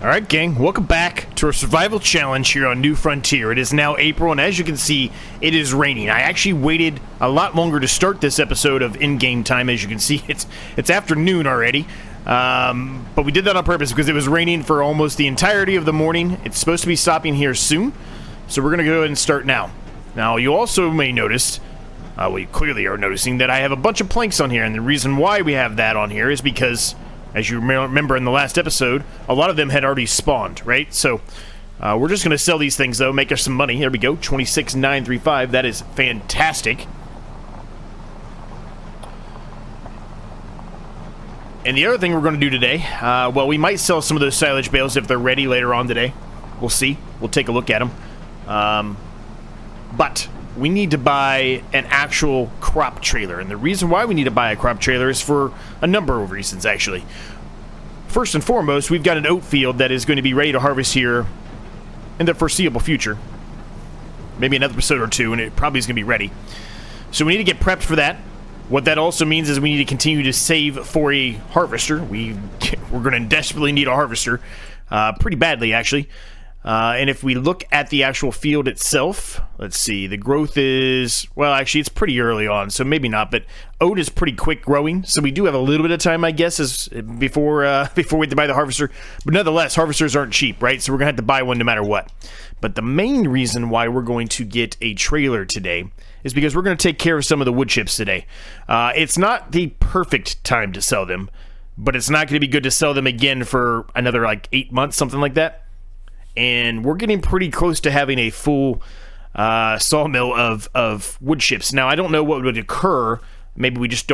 Alright gang, welcome back to our survival challenge here on New Frontier. It is now April, and as you can see, it is raining. I actually waited a lot longer to start this episode of in-game time. As you can see, it's afternoon already. But we did that on purpose because it was raining for almost the entirety of the morning. It's supposed to be stopping here soon, so we're going to go ahead and start now. Now, you also may notice, well, you clearly are noticing, that I have a bunch of planks on here, and the reason why we have that on here is because, as you remember in the last episode, a lot of them had already spawned, right? So, we're just going to sell these things, though, make us some money. Here we go, 26,935. That is fantastic. And the other thing we're going to do today, well, we might sell some of those silage bales if they're ready later on today. We'll see. We'll take a look at them. But we need to buy an actual crop trailer. And the reason why we need to buy a crop trailer is for a number of reasons, actually. First and foremost, we've got an oat field that is going to be ready to harvest here in the foreseeable future. Maybe another episode or two, and it probably is going to be ready. So we need to get prepped for that. What that also means is we need to continue to save for a harvester. We're going to desperately need a harvester. Pretty badly, actually. And if we look at the actual field itself, let's see, the growth is, well, actually, it's pretty early on, so maybe not, but oat is pretty quick growing, so we do have a little bit of time, I guess, before we have to buy the harvester. But nonetheless, harvesters aren't cheap, right? So we're going to have to buy one no matter what. But the main reason why we're going to get a trailer today is because we're going to take care of some of the wood chips today. It's not the perfect time to sell them, but it's not going to be good to sell them again for another, like, 8 months, something like that. And we're getting pretty close to having a full sawmill of wood chips. Now, I don't know what would occur. Maybe we just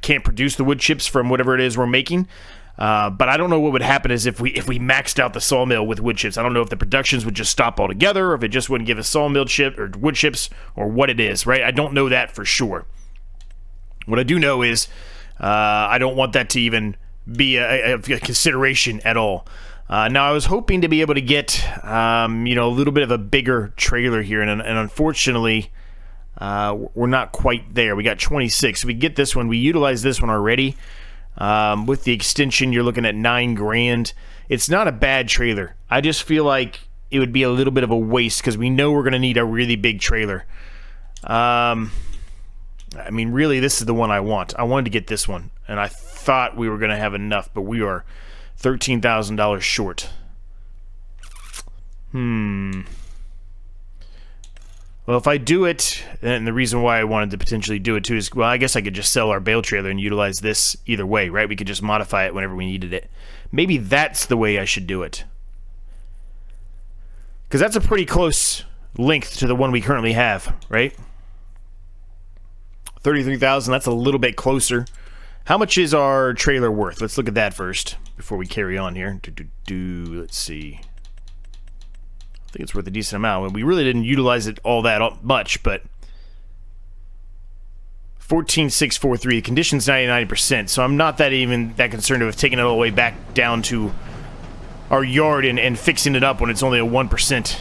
can't produce the wood chips from whatever it is we're making. But I don't know what would happen is if we maxed out the sawmill with wood chips. I don't know if the productions would just stop altogether, or if it just wouldn't give us sawmill chip or wood chips, or what it is, right? I don't know that for sure. What I do know is I don't want that to even be a consideration at all. Now, I was hoping to be able to get, a little bit of a bigger trailer here, and unfortunately, we're not quite there. We got 26. So we get this one. We utilize this one already. With the extension, you're looking at $9 grand. It's not a bad trailer. I just feel like it would be a little bit of a waste because we know we're going to need a really big trailer. I mean, really, this is the one I want. I wanted to get this one, and I thought we were going to have enough, but we are $13,000 short. Well, if I do it, and the reason why I wanted to potentially do it too is, well, I guess I could just sell our bale trailer and utilize this either way, right? We could just modify it whenever we needed it. Maybe that's the way I should do it. Because that's a pretty close length to the one we currently have, right? 33,000, that's a little bit closer. How much is our trailer worth? Let's look at that first before we carry on here. Let's see. I think it's worth a decent amount. We really didn't utilize it all that much, but 14,643. The condition's 99%, so I'm not that concerned with taking it all the way back down to our yard and fixing it up when it's only a 1%.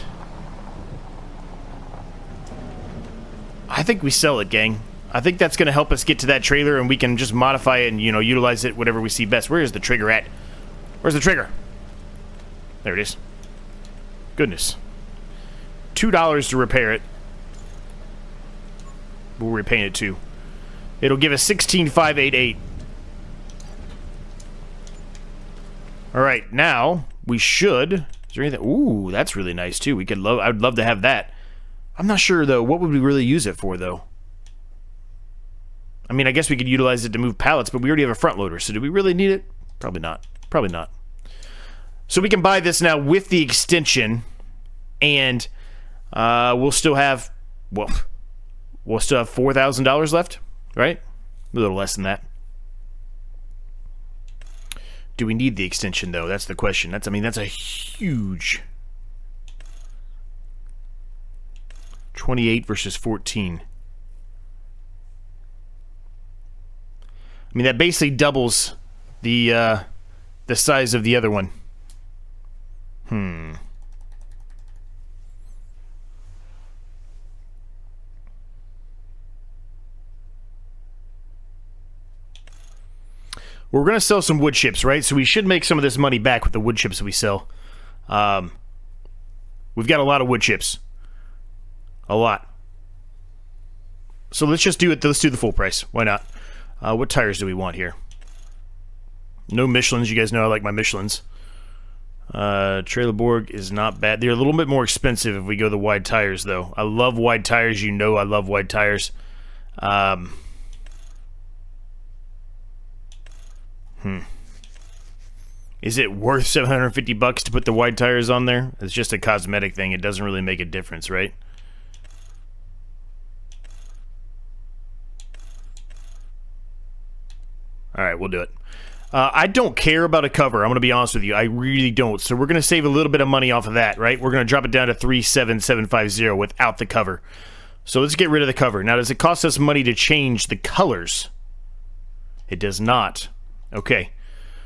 I think we sell it, gang. I think that's going to help us get to that trailer, and we can just modify it and, utilize it whatever we see best. Where is the trigger at? Where's the trigger? There it is. Goodness. $2 to repair it. We'll repaint it too. It'll give us 16,588. Alright, now we should... Is there anything... Ooh, that's really nice too. I'd love to have that. I'm not sure though. What would we really use it for though? I mean, I guess we could utilize it to move pallets, but we already have a front loader, so do we really need it? Probably not. Probably not. So we can buy this now with the extension, and we'll still have, well, we'll still have $4,000 left, right? A little less than that. Do we need the extension, though? That's the question. That's a huge 28 versus 14. I mean, that basically doubles the size of the other one. we're going to sell some wood chips, right? So we should make some of this money back with the wood chips we sell. We've got a lot of wood chips. A lot. So let's just do it. Let's do the full price. Why not? What tires do we want here? No Michelins. You guys know I like my Michelins. Trailerborg is not bad. They're a little bit more expensive if we go the wide tires, though. I love wide tires. You know I love wide tires. Is it worth $750 to put the wide tires on there? It's just a cosmetic thing. It doesn't really make a difference, right? Alright, we'll do it. I don't care about a cover. I'm going to be honest with you. I really don't. So we're going to save a little bit of money off of that, right? We're going to drop it down to 37750 without the cover. So let's get rid of the cover. Now, does it cost us money to change the colors? It does not. Okay.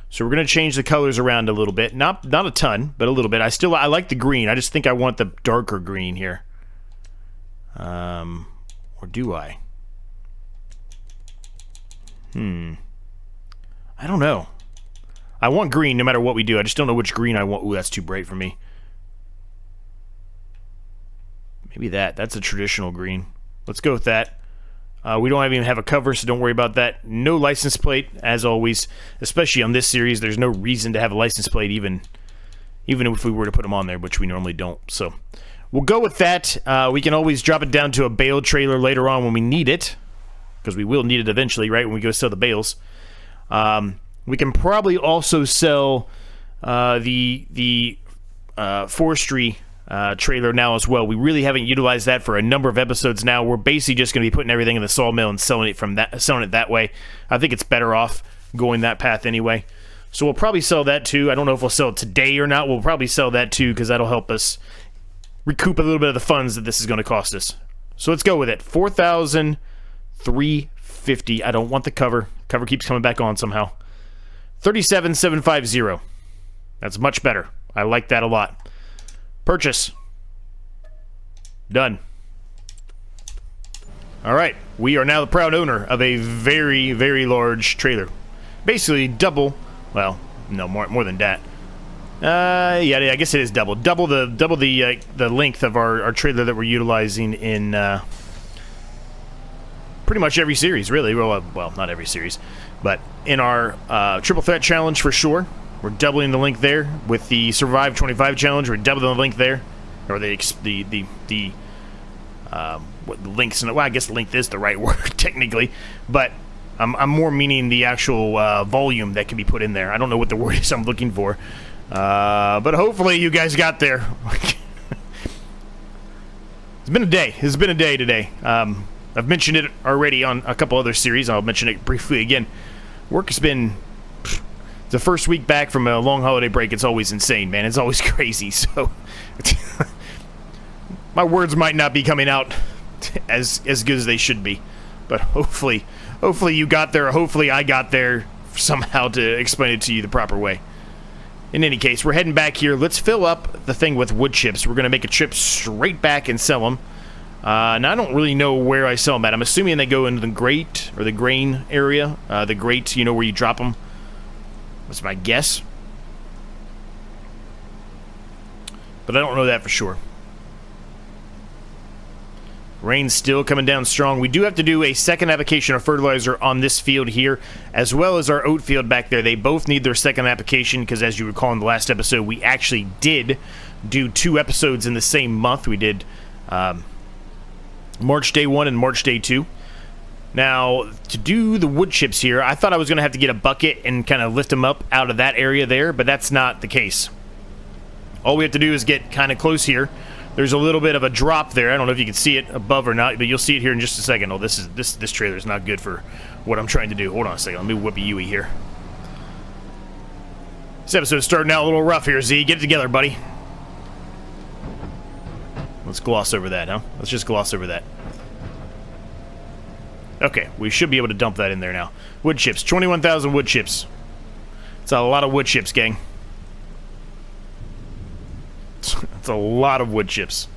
So we're going to change the colors around a little bit. Not a ton, but a little bit. I like the green. I just think I want the darker green here. Or do I? I don't know. I want green no matter what we do. I just don't know which green I want. Ooh, that's too bright for me. Maybe that. That's a traditional green. Let's go with that. We don't even have a cover, so don't worry about that. No license plate, as always. Especially on this series, there's no reason to have a license plate, even if we were to put them on there, which we normally don't. So we'll go with that. We can always drop it down to a bale trailer later on when we need it, because we will need it eventually, right, when we go sell the bales. We can probably also sell the forestry trailer now as well. We really haven't utilized that for a number of episodes now. We're basically just going to be putting everything in the sawmill and selling it that way. I think it's better off going that path anyway. So we'll probably sell that too. I don't know if we'll sell it today or not. We'll probably sell that too because that'll help us recoup a little bit of the funds that this is going to cost us. So let's go with it. $4,350. I don't want the cover. Cover keeps coming back on somehow. 37,750. That's much better. I like that a lot. Purchase. Done. Alright, we are now the proud owner of a very, very large trailer. Basically double, well, no, more than that. Yeah, I guess it is double. Double the length of our trailer that we're utilizing in pretty much every series, really. Well, not every series, but in our Triple Threat Challenge for sure. We're doubling the length there. With the Survive 25 Challenge, we're doubling the length there. Or the lengths, well, I guess length is the right word, technically. But I'm more meaning the actual volume that can be put in there. I don't know what the word is I'm looking for. But hopefully you guys got there. It's been a day. It's been a day today. I've mentioned it already on a couple other series. I'll mention it briefly again. Work has been... The first week back from a long holiday break, it's always insane, man. It's always crazy, so... my words might not be coming out as good as they should be. But hopefully you got there, or hopefully I got there somehow to explain it to you the proper way. In any case, we're heading back here. Let's fill up the thing with wood chips. We're going to make a trip straight back and sell them. And I don't really know where I sell them at. I'm assuming they go into the grate, or the grain area. The grate, you know, where you drop them. That's my guess. But I don't know that for sure. Rain's still coming down strong. We do have to do a second application of fertilizer on this field here, as well as our oat field back there. They both need their second application because, as you recall in the last episode, we actually did do 2 episodes in the same month. We did March Day 1 and March Day 2. Now, to do the wood chips here, I thought I was going to have to get a bucket and kind of lift them up out of that area there, but that's not the case. All we have to do is get kind of close here. There's a little bit of a drop there. I don't know if you can see it above or not, but you'll see it here in just a second. Oh, this trailer is not good for what I'm trying to do. Hold on a second. Let me whip a Yui here. This episode's starting out a little rough here, Z. Get it together, buddy. Let's gloss over that, huh? Let's just gloss over that. Okay, we should be able to dump that in there now. Wood chips. 21,000 wood chips. It's a lot of wood chips, gang. It's a lot of wood chips.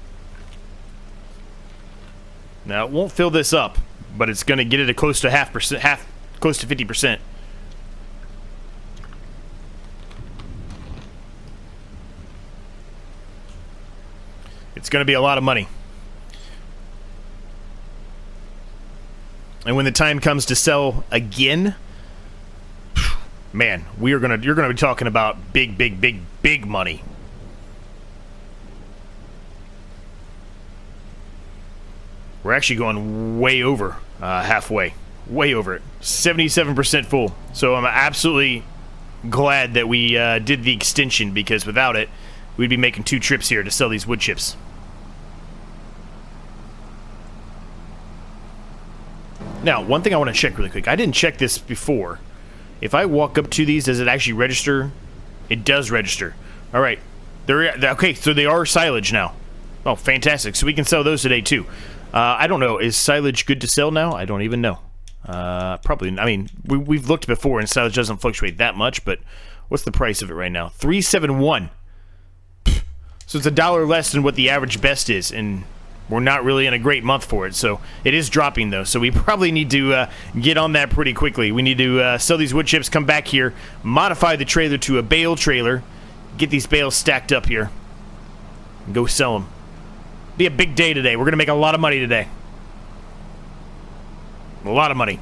Now, it won't fill this up, but it's going to get it close to close to 50%. It's going to be a lot of money. And when the time comes to sell again, man, you're gonna be talking about big money. We're actually going way over halfway, way over it, 77% full. So I'm absolutely glad that we did the extension, because without it, we'd be making 2 trips here to sell these wood chips. Now, one thing I want to check really quick. I didn't check this before. If I walk up to these, does it actually register? It does register. All right. Okay, so they are silage now. Oh, fantastic. So we can sell those today, too. I don't know. Is silage good to sell now? I don't even know. Probably. I mean, we've looked before, and silage doesn't fluctuate that much, but what's the price of it right now? $3.71. So it's $1 less than what the average best is, and we're not really in a great month for it, so it is dropping, though. So we probably need to get on that pretty quickly. We need to sell these wood chips, come back here, modify the trailer to a bale trailer, get these bales stacked up here, and go sell them. Be a big day today. We're going to make a lot of money today. A lot of money.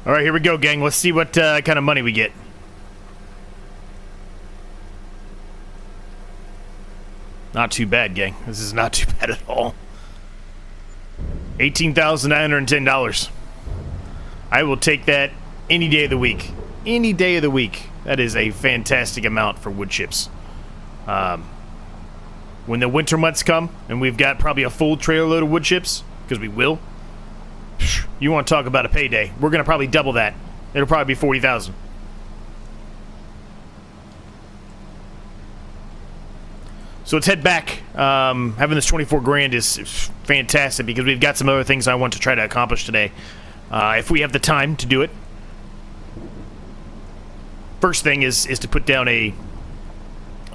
All right, here we go, gang. Let's see what kind of money we get. Not too bad, gang. This is not too bad at all. $18,910. I will take that any day of the week. Any day of the week. That is a fantastic amount for wood chips. When the winter months come, and we've got probably a full trailer load of wood chips, because we will, you want to talk about a payday. We're going to probably double that. It'll probably be $40,000. So let's head back. Having this 24 grand is fantastic, because we've got some other things I want to try to accomplish today. If we have the time to do it. First thing is to put down a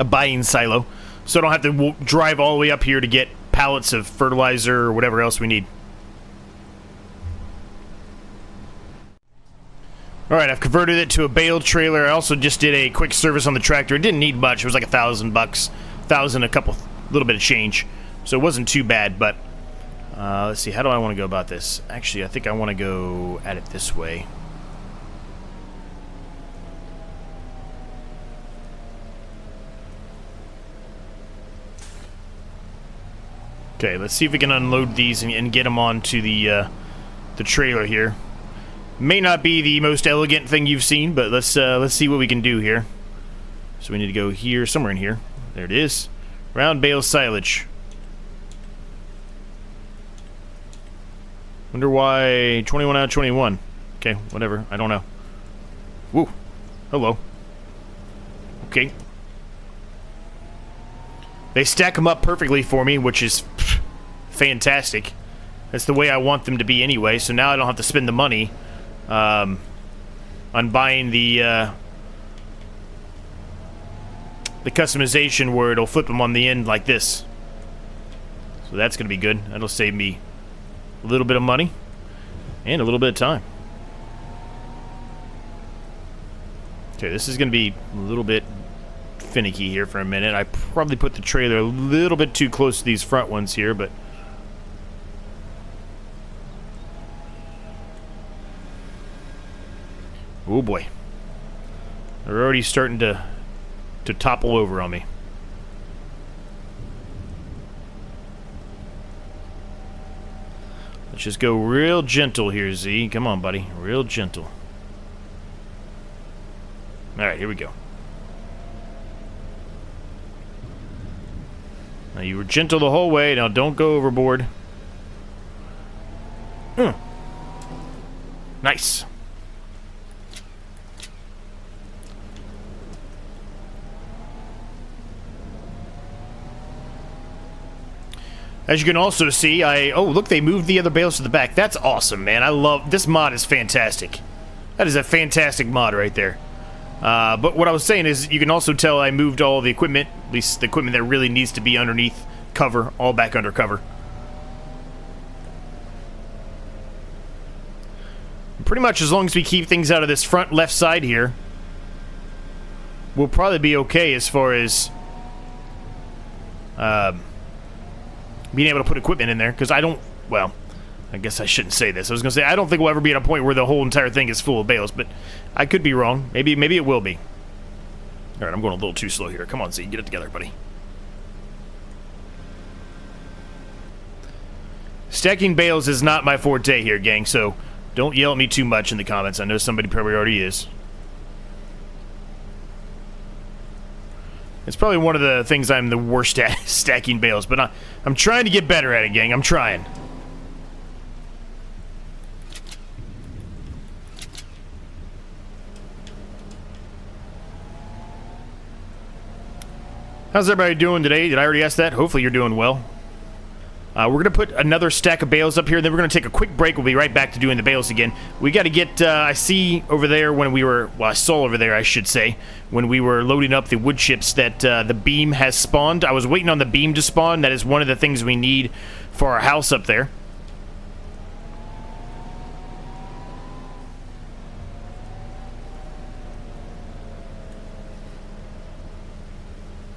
buying silo, so I don't have to drive all the way up here to get pallets of fertilizer or whatever else we need. Alright, I've converted it to a bale trailer. I also just did a quick service on the tractor. It didn't need much. It was like $1,000. A little bit of change. So it wasn't too bad, but let's see, how do I want to go about this? Actually, I think I want to go at it this way. Okay, let's see if we can unload these and get them onto the trailer here. May not be the most elegant thing you've seen, but let's see what we can do here. So we need to go here, somewhere in here. There it is. Round bale silage. Wonder why 21 out of 21. Okay, whatever. I don't know. Woo. Hello. Okay. They stack them up perfectly for me, which is fantastic. That's the way I want them to be anyway, so now I don't have to spend the money on buying the customization where it'll flip them on the end like this. So that's going to be good. That'll save me a little bit of money and a little bit of time. Okay, this is going to be a little bit finicky here for a minute. I probably put the trailer a little bit too close to these front ones here, but oh boy, they're already starting to topple over on me. Let's just go real gentle here, Z. Come on, buddy. Real gentle. Alright, here we go. Now, you were gentle the whole way. Now, don't go overboard. Nice. As you can also see, oh, look, they moved the other bales to the back. That's awesome, man. I love... This mod is fantastic. That is a fantastic mod right there. But what I was saying is, you can also tell I moved all the equipment, at least the equipment that really needs to be underneath cover, all back under cover. Pretty much as long as we keep things out of this front left side here, we'll probably be okay as far as being able to put equipment in there, because I don't, well, I guess I shouldn't say this. I was going to say, I don't think we'll ever be at a point where the whole entire thing is full of bales, but I could be wrong. Maybe it will be. All right, I'm going a little too slow here. Come on, Z, get it together, buddy. Stacking bales is not my forte here, gang, so don't yell at me too much in the comments. I know somebody probably already is. It's probably one of the things I'm the worst at, stacking bales, but I'm trying to get better at it, gang. I'm trying. How's everybody doing today? Did I already ask that? Hopefully you're doing well. We're going to put another stack of bales up here, then we're going to take a quick break. We'll be right back to doing the bales again. We got to get, I see over there when we were, well, I saw over there, I should say, when we were loading up the wood chips that the beam has spawned. I was waiting on the beam to spawn. That is one of the things we need for our house up there.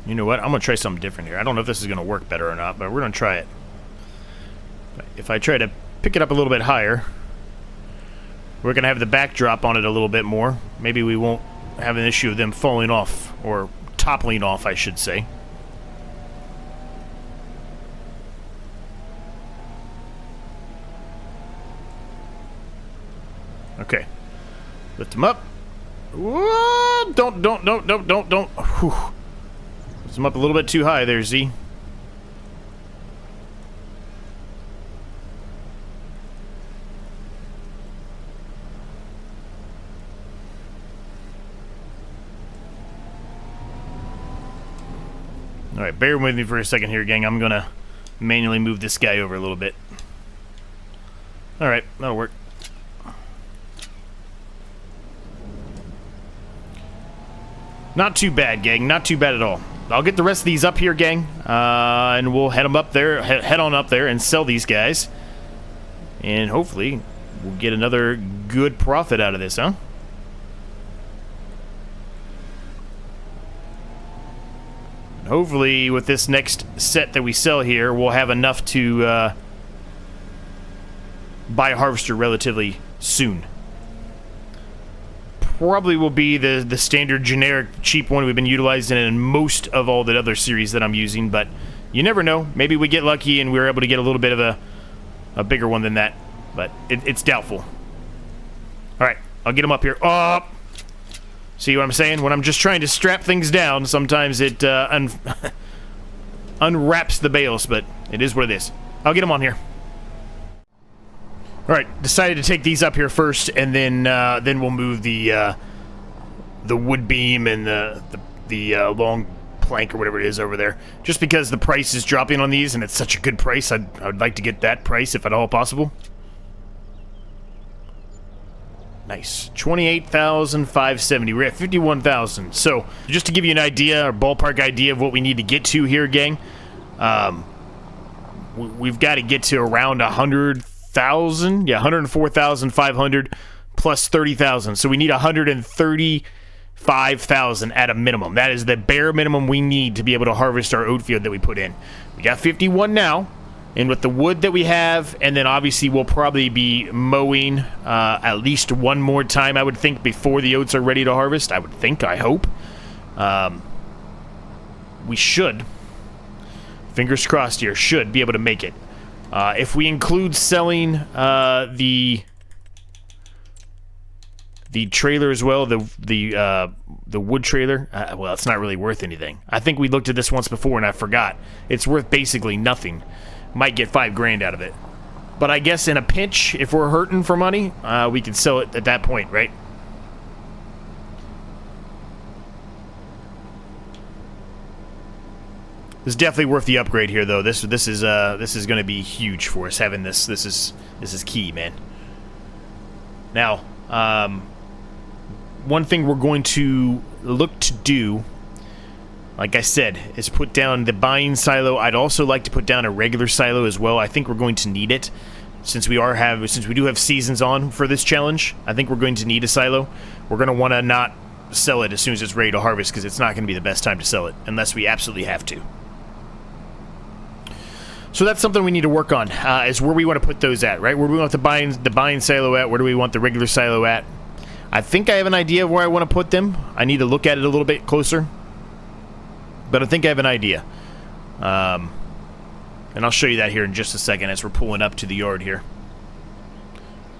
You know what? I'm going to try something different here. I don't know if this is going to work better or not, but we're going to try it. If I try to pick it up a little bit higher, we're going to have the backdrop on it a little bit more. Maybe we won't have an issue of them falling off, or toppling off, I should say. Okay. Lift them up. Whoa! Don't. Whew. Lift them up a little bit too high there, Z. Alright, bear with me for a second here, gang. I'm gonna manually move this guy over a little bit. Alright, that'll work. Not too bad, gang. Not too bad at all. I'll get the rest of these up here, gang, and we'll head them up there, head on up there and sell these guys. And hopefully we'll get another good profit out of this, huh? Hopefully, with this next set that we sell here, we'll have enough to buy a harvester relatively soon. Probably will be the standard generic cheap one we've been utilizing in most of all the other series that I'm using, but you never know. Maybe we get lucky and we're able to get a little bit of a bigger one than that, but it's doubtful. Alright, I'll get them up here. Up! See what I'm saying? When I'm just trying to strap things down, sometimes it unwraps the bales, but it is what it is. I'll get them on here. All right, decided to take these up here first, and then we'll move the wood beam and the long plank or whatever it is over there. Just because the price is dropping on these, and it's such a good price, I'd like to get that price if at all possible. Nice. 28,570. We're at 51,000. So, just to give you an idea, or ballpark idea of what we need to get to here, gang, we've got to get to around 100,000. Yeah, 104,500 plus 30,000. So we need 135,000 at a minimum. That is the bare minimum we need to be able to harvest our oat field that we put in. We got 51 now. And with the wood that we have, and then obviously we'll probably be mowing at least one more time, I would think, before the oats are ready to harvest. I would think, I hope. We should, fingers crossed here, should be able to make it. If we include selling the trailer as well, the wood trailer, well, it's not really worth anything. I think we looked at this once before and I forgot. It's worth basically nothing. Might get $5 grand out of it. But I guess in a pinch, if we're hurting for money, we can sell it at that point, right? This is definitely worth the upgrade here, though. This is going to be huge for us having this. This is key, man. Now, one thing we're going to look to do, like I said, is put down the buying silo. I'd also like to put down a regular silo as well. I think we're going to need it since we do have seasons on for this challenge. I think we're going to need a silo. We're going to want to not sell it as soon as it's ready to harvest because it's not going to be the best time to sell it unless we absolutely have to. So that's something we need to work on, is where we want to put those at, right? Where do we want the buying silo at? Where do we want the regular silo at? I think I have an idea of where I want to put them. I need to look at it a little bit closer. But I think I have an idea. And I'll show you that here in just a second as we're pulling up to the yard here.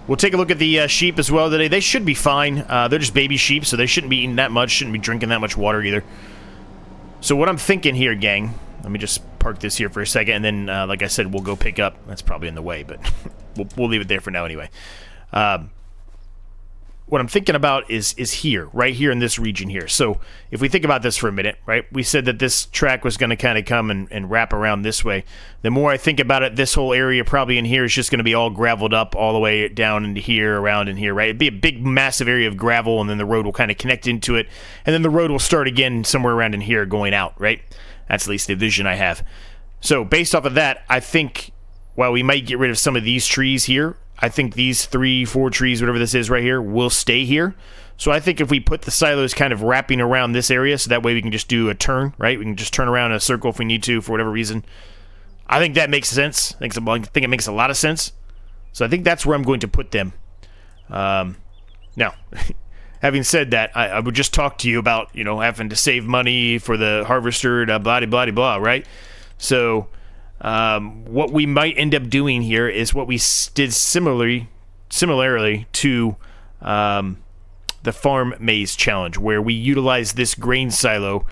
We'll take a look at the sheep as well today. They should be fine. They're just baby sheep, so they shouldn't be eating that much, shouldn't be drinking that much water either. So what I'm thinking here, gang, let me just park this here for a second, and then, like I said, we'll go pick up. That's probably in the way, but we'll leave it there for now anyway. What I'm thinking about is here, right here in this region here. So if we think about this for a minute, right, we said that this track was going to kind of come and wrap around this way. The more I think about it, this whole area probably in here is just going to be all graveled up all the way down into here, around in here, right? It'd be a big, massive area of gravel, and then the road will kind of connect into it, and then the road will start again somewhere around in here going out, right? That's at least the vision I have. So based off of that, I think while we might get rid of some of these trees here, I think these 3, 4 trees, whatever this is right here, will stay here. So I think if we put the silos kind of wrapping around this area, so that way we can just do a turn, right? We can just turn around in a circle if we need to for whatever reason. I think that makes sense. I think it makes a lot of sense. So I think that's where I'm going to put them. Now, having said that, I would just talk to you about, you know, having to save money for the harvester, blah, blah, blah, right? So what we might end up doing here is what we did similarly to the farm maze challenge, where we utilize this grain silo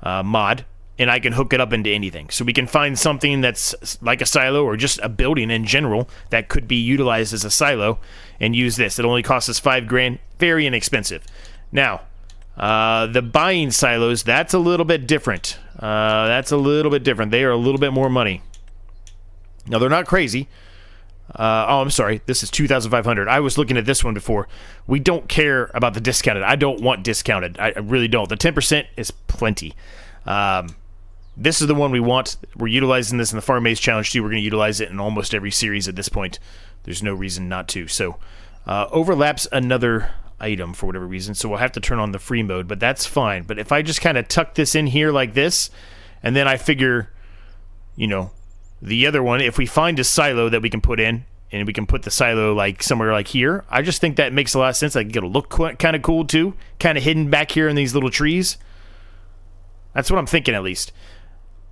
mod, and I can hook it up into anything. So we can find something that's like a silo or just a building in general that could be utilized as a silo and use this. It only costs us $5 grand, very inexpensive. Now, the buying silos, that's a little bit different. They are a little bit more money. Now, they're not crazy. Oh, I'm sorry. This is $2,500. I was looking at this one before. We don't care about the discounted. I don't want discounted. I really don't. The 10% is plenty. This is the one we want. We're utilizing this in the Farm Maze Challenge too. We're going to utilize it in almost every series at this point. There's no reason not to. So, overlaps another item for whatever reason, so we'll have to turn on the free mode, but that's fine. But if I just kind of tuck this in here like this, and then I figure, you know, the other one, if we find a silo that we can put in, and we can put the silo like somewhere like here, I just think that makes a lot of sense. Like, it'll look kind of cool too, kind of hidden back here in these little trees. That's what I'm thinking, at least.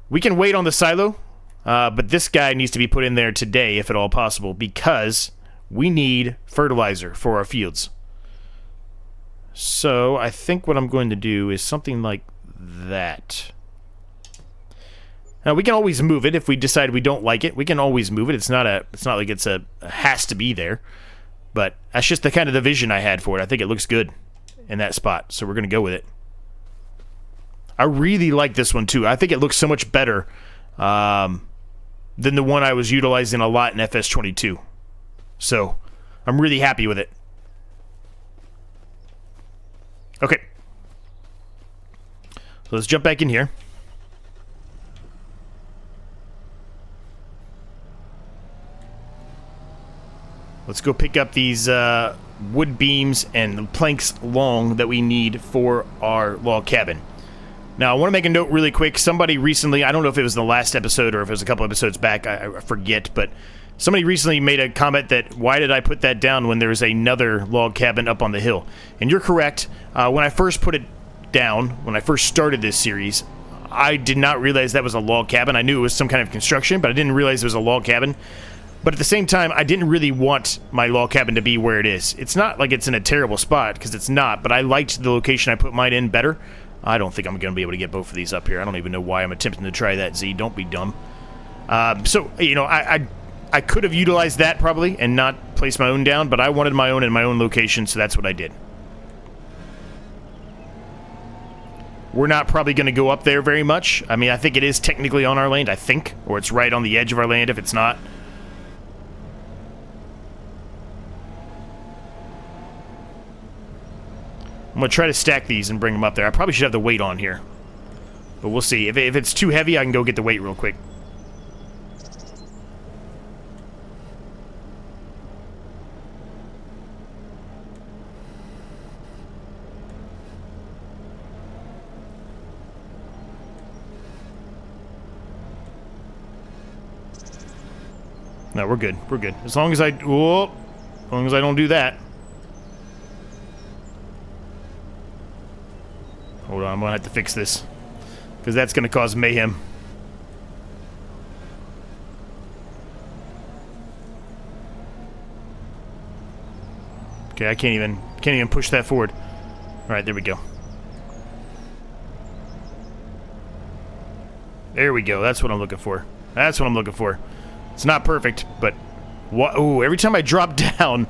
We can wait on the silo, but this guy needs to be put in there today, if at all possible, because we need fertilizer for our fields. So I think what I'm going to do is something like that. Now, we can always move it if we decide we don't like it. We can always move it. It's not like it's a has to be there. But that's just the kind of the vision I had for it. I think it looks good in that spot, so we're going to go with it. I really like this one too. I think it looks so much better than the one I was utilizing a lot in FS25. So I'm really happy with it. Okay. So let's jump back in here. Let's go pick up these wood beams and planks long that we need for our log cabin. Now, I want to make a note really quick. Somebody recently, I don't know if it was the last episode or if it was a couple episodes back, I forget, but somebody recently made a comment that, why did I put that down when there's another log cabin up on the hill? And you're correct. When I first put it down, when I first started this series, I did not realize that was a log cabin. I knew it was some kind of construction, but I didn't realize it was a log cabin. But at the same time, I didn't really want my log cabin to be where it is. It's not like it's in a terrible spot, because it's not, but I liked the location I put mine in better. I don't think I'm going to be able to get both of these up here. I don't even know why I'm attempting to try that, Z. Don't be dumb. So, you know, I could have utilized that probably and not placed my own down, but I wanted my own in my own location, so that's what I did. We're not probably going to go up there very much. I mean, I think it is technically on our land, I think, or it's right on the edge of our land if it's not. I'm going to try to stack these and bring them up there. I probably should have the weight on here. But we'll see. If it's too heavy, I can go get the weight real quick. No, we're good. We're good. As long as I don't do that. Hold on, I'm gonna have to fix this. Because that's gonna cause mayhem. Okay, I can't even push that forward. Alright, there we go. There we go. That's what I'm looking for. That's what I'm looking for. It's not perfect, but ooh, every time I drop down,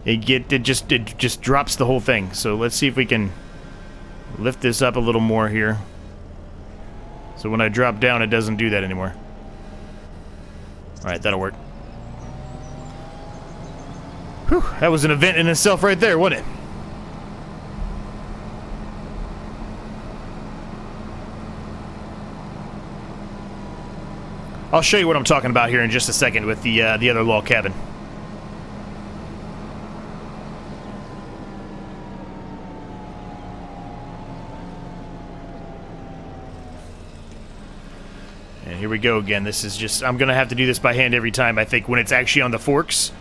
it just drops the whole thing. So let's see if we can lift this up a little more here. So when I drop down, it doesn't do that anymore. Alright, that'll work. Whew, that was an event in itself right there, wasn't it? I'll show you what I'm talking about here in just a second with the other log cabin. And here we go again. This is just... I'm going to have to do this by hand every time, I think, when it's actually on the forks.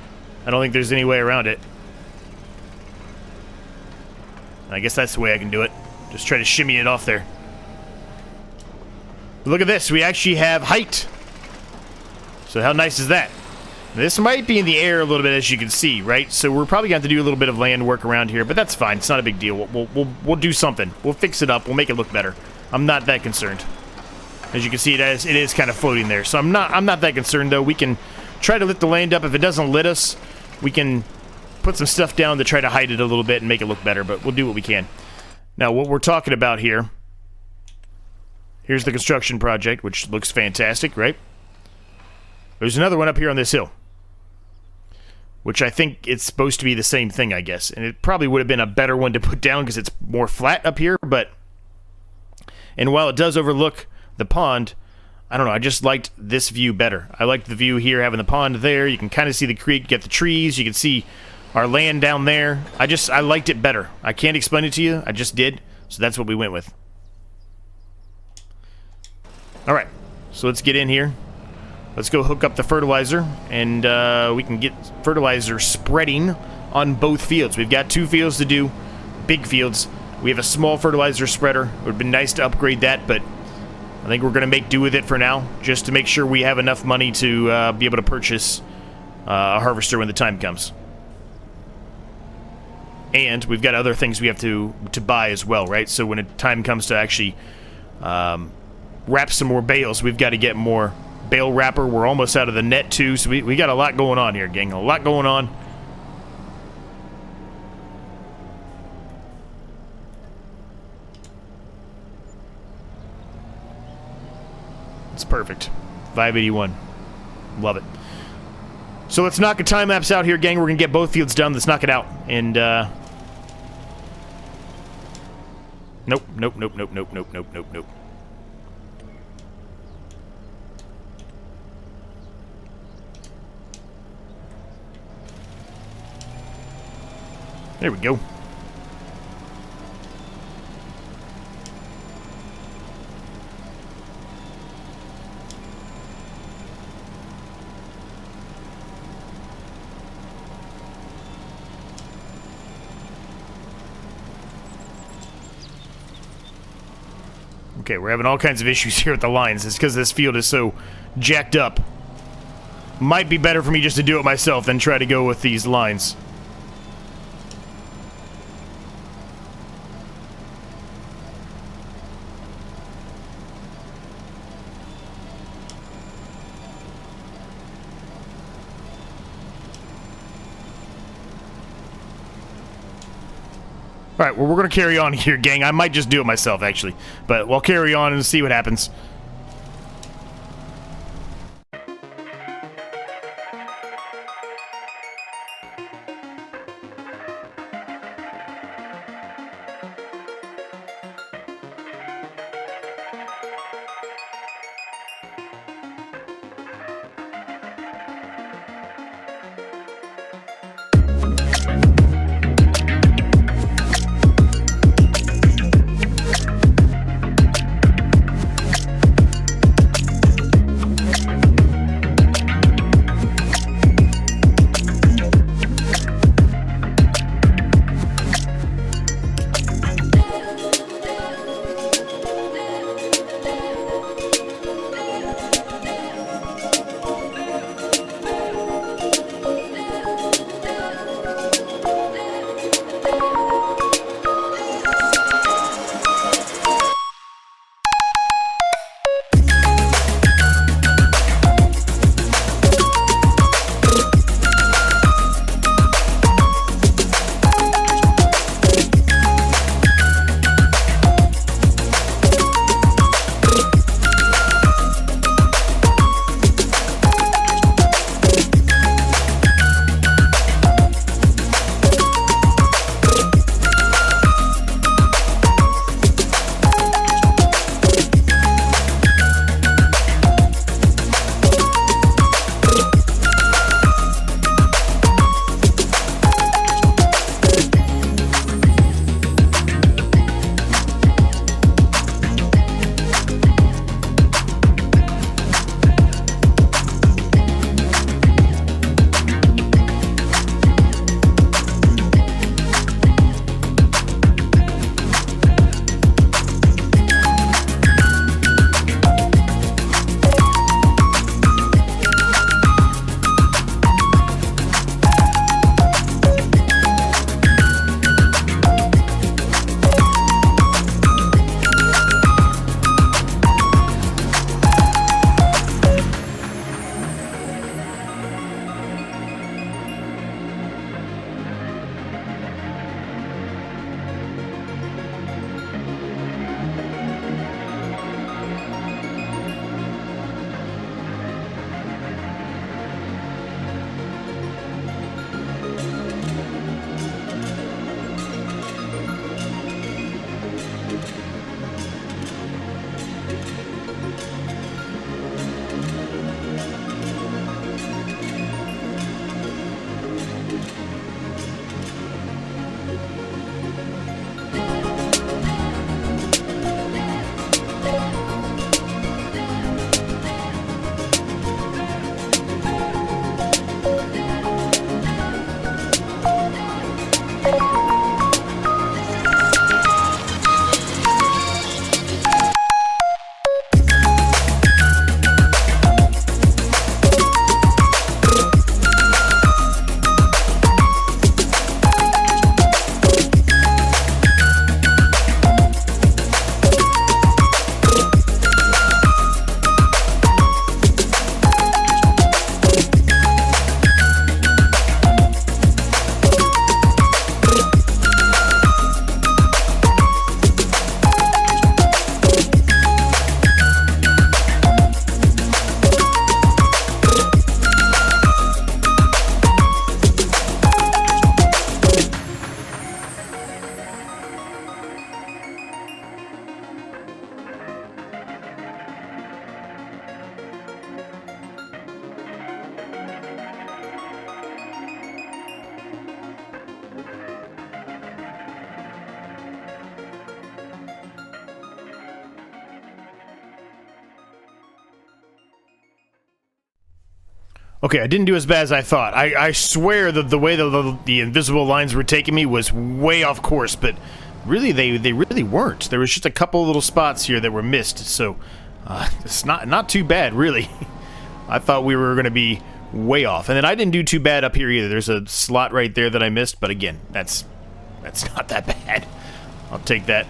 I don't think there's any way around it. I guess that's the way I can do it. Just try to shimmy it off there. But look at this. We actually have height. So how nice is that? This might be in the air a little bit, as you can see, right? So we're probably going to have to do a little bit of land work around here, but that's fine. It's not a big deal. We'll do something. We'll fix it up. We'll make it look better. I'm not that concerned. As you can see, it is kind of floating there. So I'm not that concerned, though. We can try to lift the land up. If it doesn't lit us, we can put some stuff down to try to hide it a little bit and make it look better, but we'll do what we can. Now, what we're talking about here, here's the construction project, which looks fantastic, right? There's another one up here on this hill, which I think it's supposed to be the same thing, I guess. And it probably would have been a better one to put down because it's more flat up here, but... And while it does overlook the pond, I don't know, I just liked this view better. I liked the view here, having the pond there. You can kind of see the creek, get the trees. You can see our land down there. I liked it better. I can't explain it to you. I just did. So that's what we went with. Alright, so let's get in here. Let's go hook up the fertilizer, and we can get fertilizer spreading on both fields. We've got 2 fields to do, big fields. We have a small fertilizer spreader. It would have been nice to upgrade that, but I think we're going to make do with it for now, just to make sure we have enough money to be able to purchase a harvester when the time comes. And we've got other things we have to buy as well, right? So when the time comes to actually wrap some more bales, we've got to get more bale wrapper. We're almost out of the net too, so we got a lot going on here, gang. A lot going on. It's perfect. 581. Love it. So let's knock a time lapse out here, gang. We're gonna get both fields done. Let's knock it out. And nope. There we go. Okay, we're having all kinds of issues here with the lines. It's because this field is so jacked up. Might be better for me just to do it myself than try to go with these lines. Alright, well, we're going to carry on here, gang. I might just do it myself, actually. But we'll carry on and see what happens. Okay, I didn't do as bad as I thought. I swear that the way the invisible lines were taking me was way off course, but really they really weren't. There was just a couple little spots here that were missed, so it's not too bad, really. I thought we were going to be way off. And then I didn't do too bad up here either. There's a slot right there that I missed, but again, that's not that bad. I'll take that.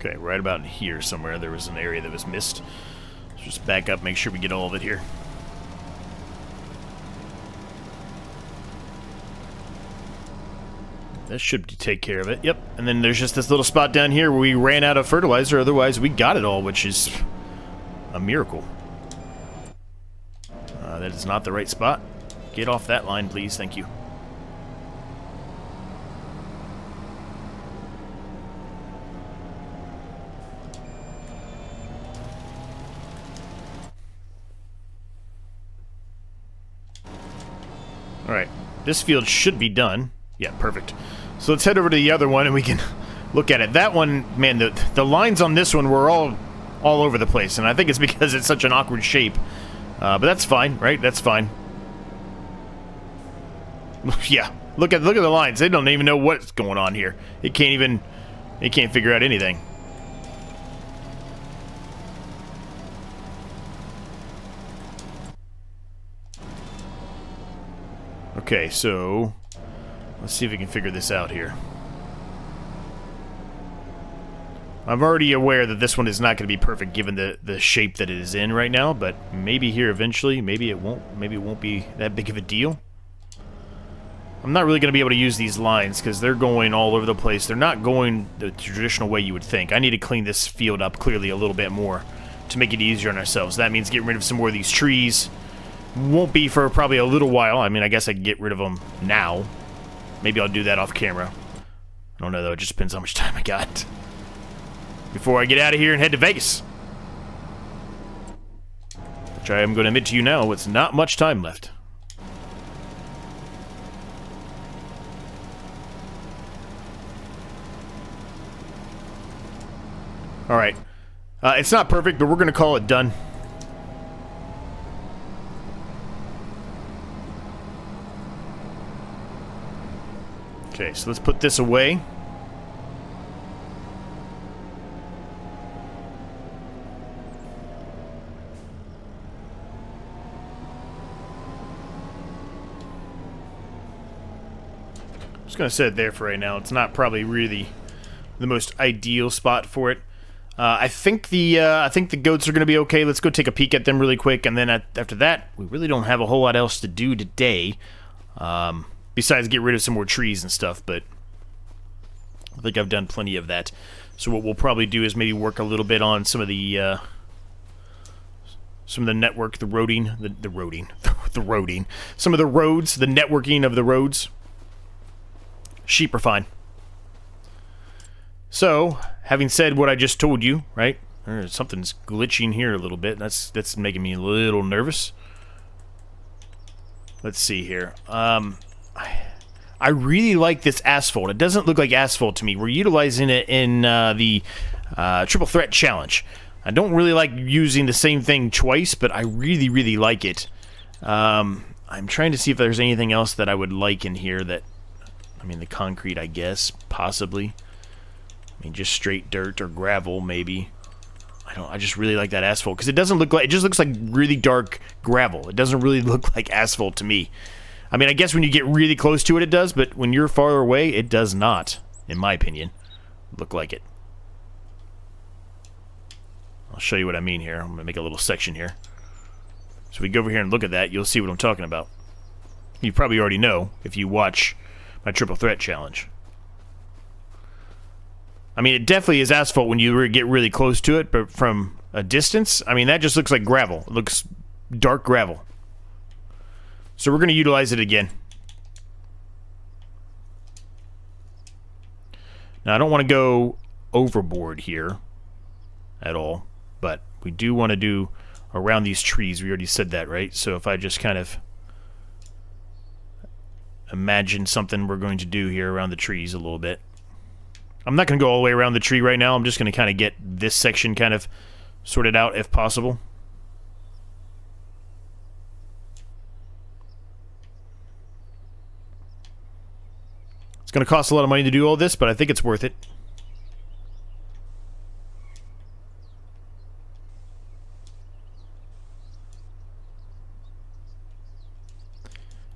Okay, right about here somewhere there was an area that was missed. Let's just back up, make sure we get all of it here. That should take care of it. Yep. And then there's just this little spot down here where we ran out of fertilizer. Otherwise, we got it all, which is a miracle. That is not the right spot. Get off that line, please. Thank you. Alright, this field should be done. Yeah, perfect. So let's head over to the other one and we can look at it. That one, man, the lines on this one were all over the place, and I think it's because it's such an awkward shape. But that's fine, right? That's fine. Yeah, look at the lines. They don't even know what's going on here. It can't figure out anything. Okay, so let's see if we can figure this out here. I'm already aware that this one is not going to be perfect given the shape that it is in right now, but maybe here eventually, maybe it won't be that big of a deal. I'm not really going to be able to use these lines because they're going all over the place. They're not going the traditional way you would think. I need to clean this field up clearly a little bit more to make it easier on ourselves. That means getting rid of some more of these trees. Won't be for probably a little while. I mean, I guess I can get rid of them now. Maybe I'll do that off camera. I don't know, though. It just depends how much time I got before I get out of here and head to Vegas. Which I am going to admit to you now, it's not much time left. Alright. It's not perfect, but we're going to call it done. Okay, so let's put this away. I'm just gonna set it there for right now. It's not probably really the most ideal spot for it. I think the goats are gonna be okay. Let's go take a peek at them really quick, and then after that, we really don't have a whole lot else to do today. Besides get rid of some more trees and stuff, but I think I've done plenty of that. So what we'll probably do is maybe work a little bit on some of the network, the roading, some of the roads, the networking of the roads. Sheep are fine. So, having said what I just told you, right? Something's glitching here a little bit. That's making me a little nervous. Let's see here. I really like this asphalt. It doesn't look like asphalt to me. We're utilizing it in the Triple Threat Challenge. I don't really like using the same thing twice, but I really, really like it. I'm trying to see if there's anything else that I would like in here that... I mean, the concrete, I guess, possibly. I mean, just straight dirt or gravel, maybe. I just really like that asphalt, because it doesn't look like... It just looks like really dark gravel. It doesn't really look like asphalt to me. I mean, I guess when you get really close to it, it does, but when you're far away, it does not, in my opinion, look like it. I'll show you what I mean here. I'm going to make a little section here. So if we go over here and look at that, you'll see what I'm talking about. You probably already know if you watch my Triple Threat Challenge. I mean, it definitely is asphalt when you get really close to it, but from a distance, I mean, that just looks like gravel. It looks dark gravel. So we're going to utilize it again. Now, I don't want to go overboard here at all, but we do want to do around these trees. We already said that, right? So if I just kind of imagine something we're going to do here around the trees a little bit. I'm not going to go all the way around the tree right now. I'm just going to kind of get this section kind of sorted out if possible. It's going to cost a lot of money to do all this, but I think it's worth it.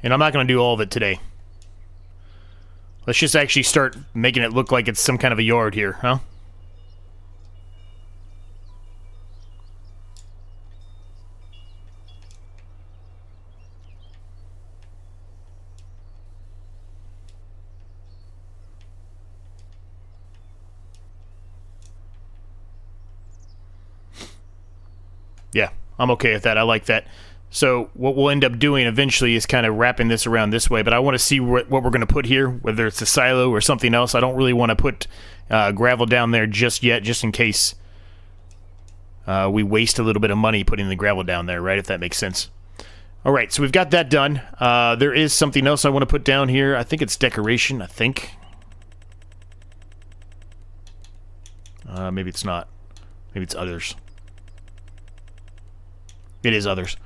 And I'm not going to do all of it today. Let's just actually start making it look like it's some kind of a yard here, huh? Yeah, I'm okay with that. I like that. So what we'll end up doing eventually is kind of wrapping this around this way, but I want to see what we're going to put here, whether it's a silo or something else. I don't really want to put gravel down there just yet, just in case we waste a little bit of money putting the gravel down there, right, if that makes sense. All right, so we've got that done. There is something else I want to put down here. I think it's decoration, I think. Maybe it's not. Maybe it's others. It is others.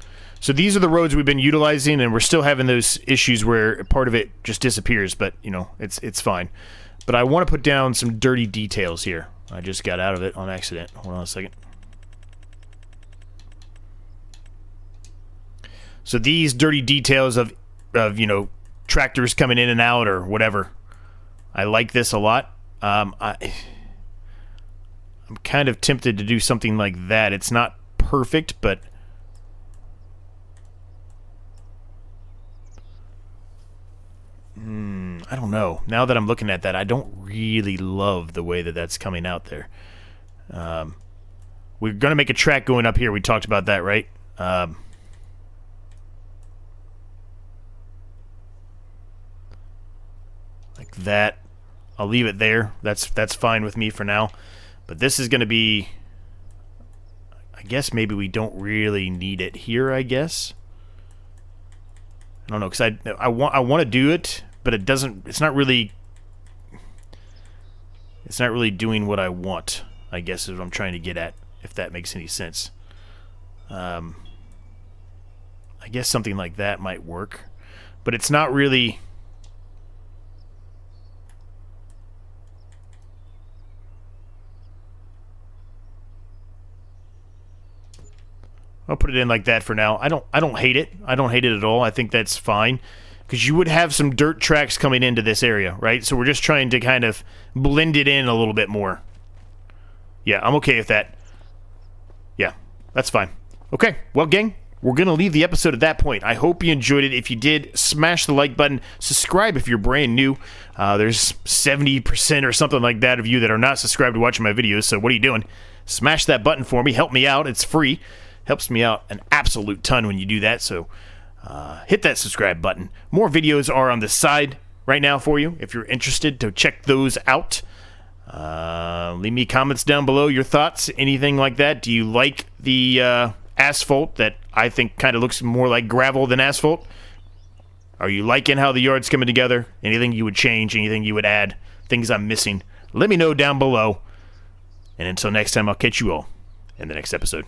So these are the roads we've been utilizing, and we're still having those issues where part of it just disappears, but, you know, it's fine. But I want to put down some dirty details here. I just got out of it on accident. Hold on a second. So these dirty details of you know, tractors coming in and out or whatever. I like this a lot. I'm kind of tempted to do something like that. It's not perfect, but... I don't know. Now that I'm looking at that, I don't really love the way that that's coming out there. We're going to make a track going up here. We talked about that, right? Like that. I'll leave it there. That's fine with me for now. But this is going to be... I guess maybe we don't really need it here, I guess. I don't know, because I want to do it, but it doesn't... It's not really doing what I want, I guess is what I'm trying to get at, if that makes any sense. I guess something like that might work, but it's not really... I'll put it in like that for now. I don't hate it. I don't hate it at all. I think that's fine. Because you would have some dirt tracks coming into this area, right? So we're just trying to kind of blend it in a little bit more. Yeah, I'm okay with that. Yeah, that's fine. Okay, well, gang, we're going to leave the episode at that point. I hope you enjoyed it. If you did, smash the like button. Subscribe if you're brand new. There's 70% or something like that of you that are not subscribed to watching my videos, so what are you doing? Smash that button for me. Help me out. It's free. Helps me out an absolute ton when you do that, so hit that subscribe button. More videos are on the side right now for you if you're interested to check those out. Leave me comments down below, your thoughts, anything like that. Do you like the asphalt that I think kind of looks more like gravel than asphalt? Are you liking how the yard's coming together? Anything you would change, anything you would add, things I'm missing? Let me know down below. And until next time, I'll catch you all in the next episode.